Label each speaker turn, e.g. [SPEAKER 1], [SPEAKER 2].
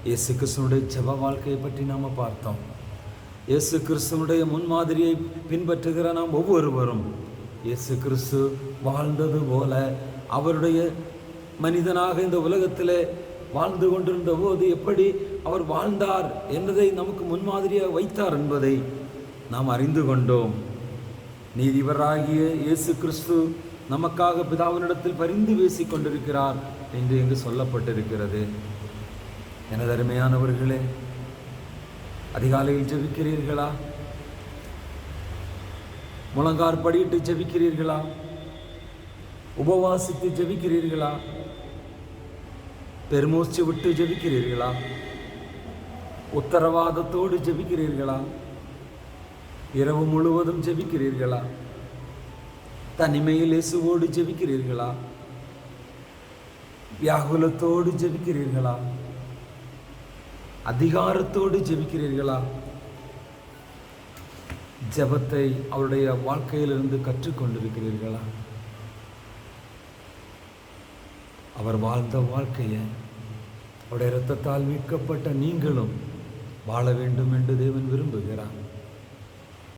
[SPEAKER 1] இயேசு கிறிஸ்துவனுடைய ஜெப வாழ்க்கையை பற்றி நாம் பார்த்தோம். இயேசு கிறிஸ்துவனுடைய முன்மாதிரியை பின்பற்றுகிற நாம் ஒவ்வொருவரும் இயேசு கிறிஸ்து வாழ்ந்தது போல அவருடைய மனிதனாக இந்த உலகத்தில் வாழ்ந்து கொண்டிருந்த போது எப்படி அவர் வாழ்ந்தார் என்பதை நமக்கு முன்மாதிரியாக வைத்தார் என்பதை நாம் அறிந்து கொண்டோம். நீதிபராகிய இயேசு கிறிஸ்து நமக்காக பிதாவினிடத்தில் பரிந்து பேசிக் கொண்டிருக்கிறார் என்று இங்கு சொல்லப்பட்டிருக்கிறது. எனது அருமையானவர்களே, அதிகாலையில் ஜெபிக்கிறீர்களா? முழங்கார் படியிட்டு ஜெபிக்கிறீர்களா? உபவாசித்து ஜெபிக்கிறீர்களா? பெருமூச்சு விட்டு ஜெபிக்கிறீர்களா? உத்தரவாதத்தோடு ஜெபிக்கிறீர்களா? இரவு முழுவதும் ஜெபிக்கிறீர்களா? தனிமையில் இயேசுவோடு ஜெபிக்கிறீர்களா? வியாகுலத்தோடு ஜெபிக்கிறீர்களா? அதிகாரத்தோடு ஜெபிக்கிறீர்களா? ஜெபத்தை அவருடைய வாழ்க்கையிலிருந்து கற்றுக்கொண்டிருக்கிறீர்களா? அவர் வாழ்ந்த வாழ்க்கையை அவருடைய இரத்தத்தால் மீட்கப்பட்ட நீங்களும் வாழ வேண்டும் என்று தேவன் விரும்புகிறார்.